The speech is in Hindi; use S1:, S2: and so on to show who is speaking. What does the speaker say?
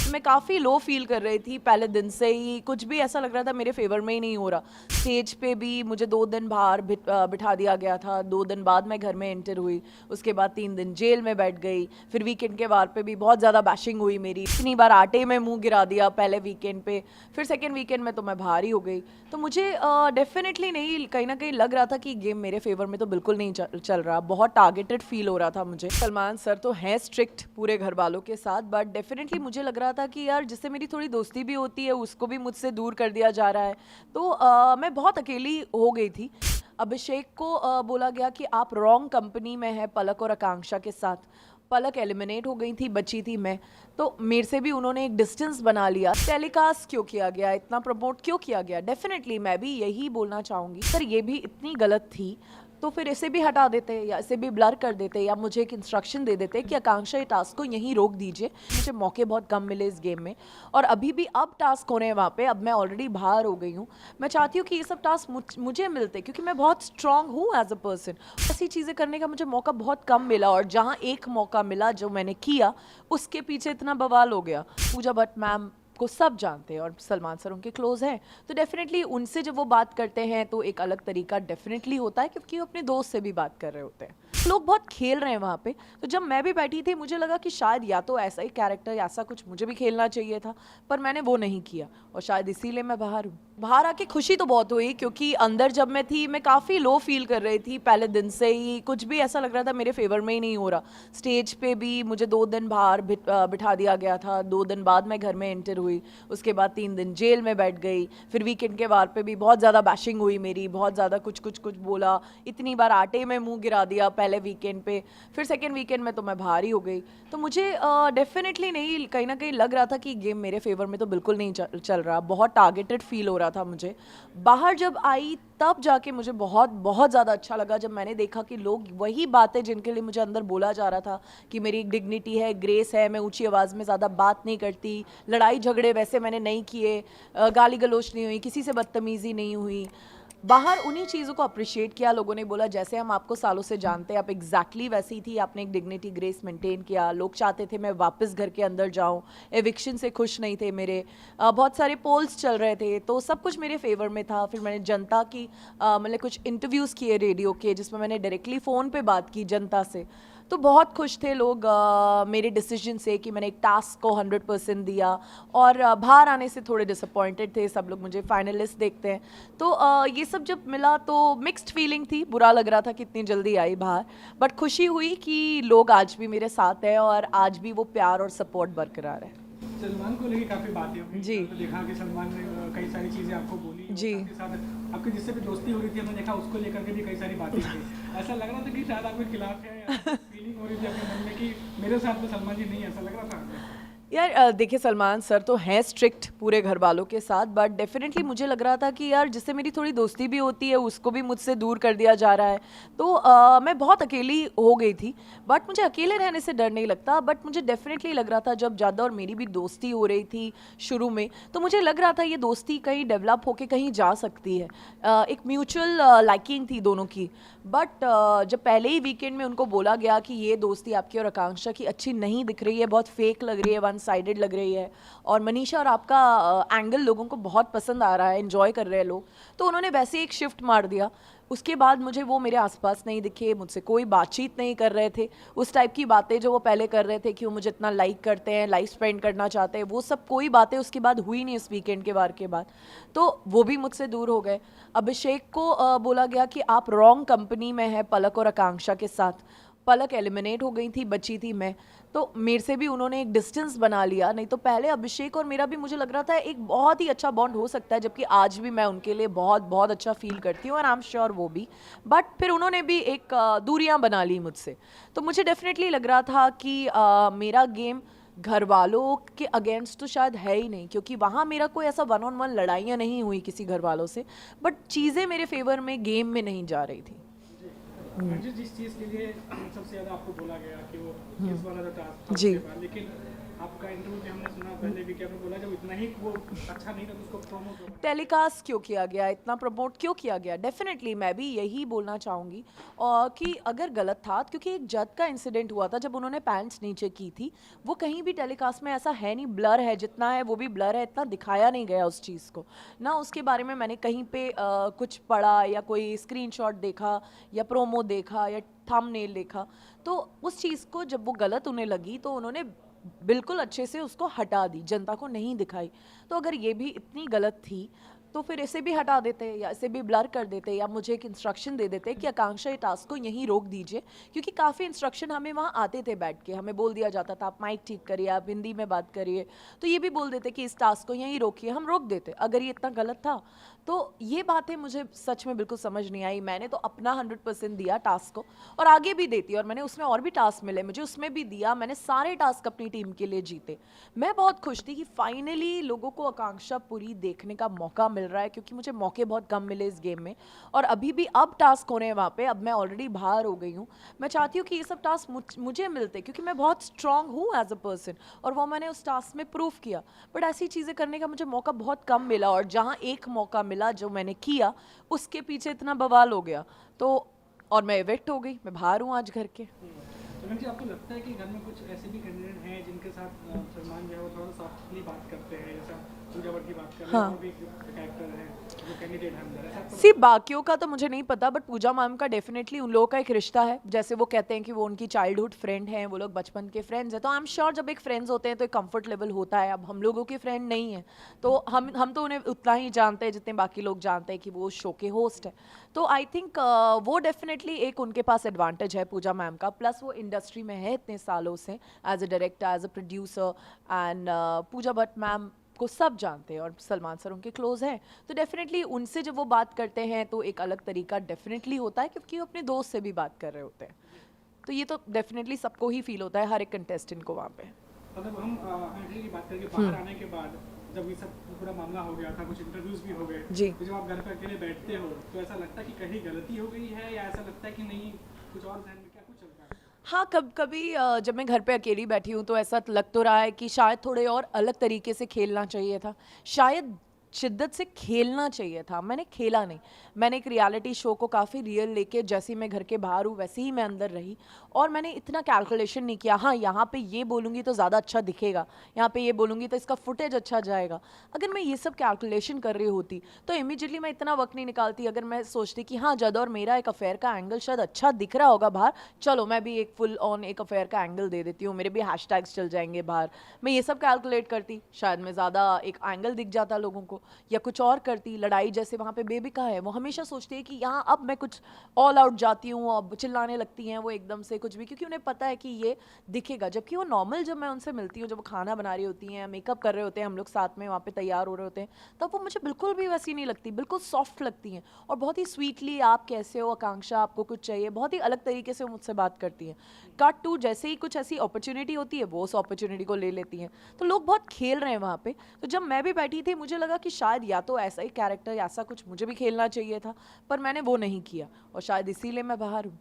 S1: मैं काफ़ी लो फील कर रही थी पहले दिन से ही। कुछ भी ऐसा लग रहा था मेरे फेवर में ही नहीं हो रहा। स्टेज पे भी मुझे 2 दिन बाहर बिठा दिया गया था। 2 दिन बाद मैं घर में एंटर हुई। उसके बाद 3 दिन जेल में बैठ गई। फिर वीकेंड के वार पे भी बहुत ज़्यादा बैशिंग हुई मेरी। इतनी बार आटे में मुंह गिरा दिया पहले वीकेंड पे। फिर सेकेंड वीकेंड में तो मैं बाहर ही हो गई। तो मुझे डेफिनेटली नहीं, कहीं ना कहीं लग रहा था कि गेम मेरे फेवर में तो बिल्कुल नहीं चल रहा। बहुत टारगेटेड फील हो रहा था मुझे। सलमान सर तो हैं स्ट्रिक्ट पूरे घर वालों के साथ, बट डेफिनेटली मुझे लग रहा था कि यार जिससे मेरी थोड़ी दोस्ती भी होती है उसको भी मुझसे दूर कर दिया जा रहा है। तो मैं बहुत अकेली हो गई थी। अभिषेक को बोला गया कि आप रॉन्ग कंपनी में हैं पलक और आकांक्षा के साथ। पलक एलिमिनेट हो गई थी, बची थी मैं। तो मेरे से भी उन्होंने एक डिस्टेंस बना लिया। टेलीकास्ट क्यों किया गया, इतना प्रमोट क्यों किया गया? डेफिनेटली मैं भी यही बोलना चाहूँगी सर, ये भी इतनी गलत थी तो फिर इसे भी हटा देते या इसे भी ब्लर कर देते या मुझे एक इंस्ट्रक्शन दे देते कि आकांक्षा ये टास्क को यहीं रोक दीजिए। मुझे मौके बहुत कम मिले इस गेम में और अभी भी अब टास्क हो रहे हैं वहाँ पे। अब मैं ऑलरेडी बाहर हो गई हूँ। मैं चाहती हूँ कि ये सब टास्क मुझे मिलते क्योंकि मैं बहुत स्ट्रांग हूँ एज अ पर्सन। ऐसी चीज़ें करने का मुझे मौका बहुत कम मिला और जहाँ एक मौका मिला जो मैंने किया उसके पीछे इतना बवाल हो गया। पूजा भट्ट मैम को सब जानते हैं और सलमान सर उनके क्लोज हैं, तो डेफिनेटली उनसे जब वो बात करते हैं तो एक अलग तरीका डेफिनेटली होता है क्योंकि वो अपने दोस्त से भी बात कर रहे होते हैं। लोग बहुत खेल रहे हैं वहाँ पे। तो जब मैं भी बैठी थी मुझे लगा कि शायद या तो ऐसा ही कैरेक्टर ऐसा कुछ मुझे भी खेलना चाहिए था, पर मैंने वो नहीं किया और शायद इसीलिए मैं बाहर हूँ। बाहर आके खुशी तो बहुत हुई क्योंकि अंदर जब मैं थी मैं काफ़ी लो फील कर रही थी पहले दिन से ही। कुछ भी ऐसा लग रहा था मेरे फेवर में ही नहीं हो रहा। स्टेज पे भी मुझे 2 दिन बाहर बिठा दिया गया था। 2 दिन बाद मैं घर में एंटर हुई। उसके बाद 3 दिन जेल में बैठ गई। फिर वीकेंड के वार पे भी बहुत ज़्यादा बैशिंग हुई मेरी। बहुत ज़्यादा कुछ बोला। इतनी बार आटे में मुंह गिरा दिया पहले वीकेंड पे। फिर सेकेंड वीकेंड में तो मैं बाहर ही हो गई। तो मुझे डेफिनेटली नहीं, कहीं ना कहीं लग रहा था कि गेम मेरे फेवर में तो बिल्कुल नहीं चल रहा। बहुत टारगेटेड फील हो रहा था मुझे। बाहर जब आई तब जाके मुझे बहुत बहुत ज़्यादा अच्छा लगा जब मैंने देखा कि लोग वही बातें जिनके लिए मुझे अंदर बोला जा रहा था कि मेरी एक डिग्निटी है, ग्रेस है, मैं ऊंची आवाज़ में ज़्यादा बात नहीं करती, लड़ाई झगड़े वैसे मैंने नहीं किए, गाली गलौज नहीं हुई, किसी से बदतमीज़ी नहीं हुई। बाहर उन्हीं चीज़ों को अप्रिशिएट किया लोगों ने। बोला जैसे हम आपको सालों से जानते हैं आप एग्जैक्टली वैसी ही थी, आपने एक डिग्निटी ग्रेस मेंटेन किया। लोग चाहते थे मैं वापस घर के अंदर जाऊं। एविक्शन से खुश नहीं थे मेरे। बहुत सारे पोल्स चल रहे थे तो सब कुछ मेरे फेवर में था। फिर मैंने जनता की मतलब कुछ इंटरव्यूज़ किए रेडियो के जिसमें मैंने डायरेक्टली फ़ोन पे बात की जनता से। तो बहुत खुश थे लोग मेरे डिसीजन से कि मैंने एक टास्क को 100% दिया। और बाहर आने से थोड़े डिसअपॉइंटेड थे सब लोग, मुझे फाइनलिस्ट देखते हैं। तो ये सब जब मिला तो मिक्स्ड फीलिंग थी। बुरा लग रहा था कि इतनी जल्दी आई बाहर, बट खुशी हुई कि लोग आज भी मेरे साथ हैं और आज भी वो प्यार और सपोर्ट बरकरार है।
S2: सलमान को लेके काफ़ी बातें हुई।
S1: जी
S2: तो देखा कि सलमान ने कई सारी चीज़ें आपको बोली और
S1: जी।
S2: साथ ही साथ आपकी जिससे भी दोस्ती हो रही थी हमने देखा उसको लेकर के भी कई सारी बातें की। ऐसा लग रहा था कि शायद आपके खिलाफ है या फीलिंग हो रही थी आपके मन में कि मेरे साथ तो सलमान जी नहीं, ऐसा लग रहा था?
S1: यार देखिए सलमान सर तो हैं स्ट्रिक्ट पूरे घर वालों के साथ, बट डेफिनेटली मुझे लग रहा था कि यार जिससे मेरी थोड़ी दोस्ती भी होती है उसको भी मुझसे दूर कर दिया जा रहा है। तो मैं बहुत अकेली हो गई थी। बट मुझे अकेले रहने से डर नहीं लगता, बट मुझे डेफिनेटली लग रहा था जब ज़्यादा और मेरी भी दोस्ती हो रही थी शुरू में, तो मुझे लग रहा था ये दोस्ती कहीं डेवलप होके कहीं जा सकती है। एक म्यूचुअल लाइकिंग थी दोनों की। बट जब पहले ही वीकेंड में उनको बोला गया कि ये दोस्ती आपकी और आकांक्षा की अच्छी नहीं दिख रही है, बहुत फेक लग रही है, वन साइडेड लग रही है और मनीषा और आपका एंगल लोगों को बहुत पसंद आ रहा है, एंजॉय कर रहे हैं लोग, तो उन्होंने वैसे ही एक शिफ्ट मार दिया। उसके बाद मुझे वो मेरे आसपास नहीं दिखे, मुझसे कोई बातचीत नहीं कर रहे थे। उस टाइप की बातें जो वो पहले कर रहे थे कि वो मुझे इतना लाइक करते हैं, लाइफ स्पेंड करना चाहते हैं, वो सब कोई बातें उसके बाद हुई नहीं इस वीकेंड के वार के बाद। तो वो भी मुझसे दूर हो गए। अभिषेक को बोला गया कि आप रॉन्ग कंपनी में हैं पलक और आकांक्षा के साथ। पलक एलिमिनेट हो गई थी, बची थी मैं। तो मेरे से भी उन्होंने एक डिस्टेंस बना लिया। नहीं तो पहले अभिषेक और मेरा भी मुझे लग रहा था एक बहुत ही अच्छा बॉन्ड हो सकता है, जबकि आज भी मैं उनके लिए बहुत बहुत अच्छा फील करती हूँ और आई एम श्योर वो भी। बट फिर उन्होंने भी एक दूरियां बना ली मुझसे। तो मुझे डेफिनेटली लग रहा था कि मेरा गेम घर वालों के अगेंस्ट तो शायद है ही नहीं, क्योंकि वहाँ मेरा कोई ऐसा वन ऑन वन लड़ाइयाँ नहीं हुई किसी घर वालों से। बट चीज़ें मेरे फेवर में गेम में नहीं जा रही थी।
S2: जी, जिस चीज़ के लिए सबसे ज़्यादा आपको बोला गया कि वो केस वाला जो टास्क था
S1: जी
S2: उसके बाद, लेकिन आपका इंटरव्यू भी हमने सुना पहले भी कि आपने बोला जब इतना ही वो अच्छा नहीं था तो उसको प्रोमो क्यों बनाया?
S1: टेलीकास्ट क्यों किया गया, इतना प्रमोट क्यों किया गया? डेफिनेटली मैं भी यही बोलना चाहूँगी कि अगर गलत था, क्योंकि एक जज का इंसिडेंट हुआ था जब उन्होंने पैंट्स नीचे की थी, वो कहीं भी टेलीकास्ट में ऐसा है नहीं, ब्लर है, जितना है वो भी ब्लर है, इतना दिखाया नहीं गया उस चीज़ को ना। उसके बारे में मैंने कहीं पे कुछ पढ़ा या कोई स्क्रीनशॉट देखा या प्रोमो देखा या थंबनेल देखा, तो उस चीज़ को जब वो गलत उन्हें लगी तो उन्होंने बिल्कुल अच्छे से उसको हटा दी, जनता को नहीं दिखाई। तो अगर ये भी इतनी गलत थी तो फिर इसे भी हटा देते या इसे भी ब्लर कर देते या मुझे एक इंस्ट्रक्शन दे देते कि आकांक्षा ये टास्क को यहीं रोक दीजिए, क्योंकि काफ़ी इंस्ट्रक्शन हमें वहाँ आते थे बैठ के, हमें बोल दिया जाता था आप माइक ठीक करिए, आप हिंदी में बात करिए, तो ये भी बोल देते कि इस टास्क को यहीं रोकिए, हम रोक देते अगर ये इतना गलत था। तो ये बातें मुझे सच में बिल्कुल समझ नहीं आई। मैंने तो अपना 100% दिया टास्क को और आगे भी देती, और मैंने उसमें और भी टास्क मिले मुझे, उसमें भी दिया, मैंने सारे टास्क अपनी टीम के लिए जीते। मैं बहुत खुश थी कि फाइनली लोगों को आकांक्षा पुरी देखने का मौका मिल रहा है, क्योंकि मुझे मौके बहुत कम मिले इस गेम में, और अभी भी अब टास्क हो रहे हैं वहाँ पे, अब मैं ऑलरेडी बाहर हो गई हूँ। मैं चाहती हूँ कि ये सब टास्क मुझे मिलते, क्योंकि मैं बहुत स्ट्रांग हूँ एज अ पर्सन, और वो मैंने उस टास्क में प्रूव किया। बट ऐसी चीज़ें करने का मुझे मौका बहुत कम मिला, और जहाँ एक मौका मिला जो मैंने किया उसके पीछे इतना बवाल हो गया, तो और मैं इवेक्ट हो गई, मैं बाहर हूँ आज घर के।
S2: सोनम जी, आपको लगता है कि घर में कुछ ऐसे भी कैंडिडेट हैं जिनके साथ सलमान जो है वो थोड़ा सॉफ्टली बात करते हैं, जैसा पूजा भट्ट की बात कर रहे हैं,
S1: हाँ।
S2: और भी कैरेक्टर हैं जो कैंडिडेट हैं अंदर, ऐसा आपको
S1: सी बाकियों का तो मुझे नहीं पता, बट पूजा मैम का डेफिनेटली उन लोगों का एक रिश्ता है, जैसे वो कहते हैं कि वो उनकी चाइल्डहुड फ्रेंड हैं, वो लोग बचपन के फ्रेंड्स हैं, तो आई एम श्योर जब एक फ्रेंड्स होते हैं तो एक कंफर्ट लेवल होता है। अब हम लोगों के फ्रेंड नहीं है, तो हम तो उन्हें उतना ही जानते हैं जितने बाकी लोग जानते हैं कि वो शो के होस्ट है। तो आई थिंक वो डेफिनेटली एक उनके पास एडवांटेज है पूजा मैम का, प्लस वो इंडस्ट्री में है इतने सालों से as a director, as a producer, and Pooja Bhatt ma'am को सब जानते हैं और सलमान सर उनके क्लोज हैं, तो डेफिनेटली उनसे जब वो बात करते हैं तो एक अलग तरीका डेफिनेटली होता है, क्योंकि वो अपने दोस्त से भी बात कर रहे होते हैं। तो ये तो डेफिनेटली सबको ही फील होता है, हर एक कंटेस्टेंट को वहाँ पे।
S2: अगर हम एंट्री की बात करें कि बाहर आने के बाद जब ये सब पूरा मामला हो गया था, कुछ इंटरव्यूज भी हो गए
S1: जी।
S2: तो जब आप घर पे अकेले बैठते हो तो ऐसा लगता है कि कहीं गलती हो गई है, या ऐसा लगता है कि नहीं कुछ और ध्यान में क्या कुछ चलता है?
S1: हाँ, कभी जब मैं घर पे अकेली बैठी हूँ तो ऐसा लग तो रहा है कि शायद थोड़े और अलग तरीके से खेलना चाहिए था, शायद शिद्दत से खेलना चाहिए था, मैंने खेला नहीं। मैंने एक रियलिटी शो को काफ़ी रियल लेके, जैसे मैं घर के बाहर हूँ वैसे ही मैं अंदर रही, और मैंने इतना कैलकुलेशन नहीं किया, हाँ यहाँ पे ये बोलूँगी तो ज़्यादा अच्छा दिखेगा, यहाँ पे ये बोलूँगी तो इसका फुटेज अच्छा जाएगा। अगर मैं ये सब कैलकुलेशन कर रही होती तो इमीडिएटली मैं इतना वक्त नहीं निकालती। अगर मैं सोचती कि हाँ जद और मेरा एक अफेयर का एंगल शायद अच्छा दिख रहा होगा बाहर, चलो मैं भी एक फुल ऑन एक अफेयर का एंगल दे देती हूँ, मेरे भी हैशटैग्स चल जाएंगे बाहर, मैं ये सब कैलकुलेट करती, शायद मैं ज़्यादा एक एंगल दिख जाता लोगों को, या कुछ और करती। लड़ाई जैसे वहाँ पे बेबिका है, वो हमेशा सोचती है कि यहाँ अब मैं कुछ ऑल आउट जाती हूँ, अब चिल्लाने लगती हैं वो एकदम से कुछ भी, क्योंकि उन्हें पता है कि ये दिखेगा। जबकि वो नॉर्मल जब मैं उनसे मिलती हूँ, जब वो खाना बना रही होती हैं, मेकअप कर रहे होते हैं, हम लोग साथ में वहाँ पे तैयार हो रहे होते हैं, तब वो मुझे बिल्कुल भी वैसी नहीं लगती, बिल्कुल सॉफ्ट लगती हैं, और बहुत ही स्वीटली आप कैसे हो आकांक्षा, आपको कुछ चाहिए, बहुत ही अलग तरीके से वो मुझसे बात करती हैं। कट टू जैसे ही कुछ ऐसी अपॉर्चुनिटी होती है वो उस अपॉर्चुनिटी को ले लेती हैं। तो लोग बहुत खेल रहे हैं वहाँ पे। तो जब मैं भी बैठी थी मुझे लगा कि शायद या तो ऐसा ही कैरेक्टर, ऐसा कुछ मुझे भी खेलना चाहिए था, पर मैंने वो नहीं किया, और शायद इसीलिए मैं बाहर हूँ।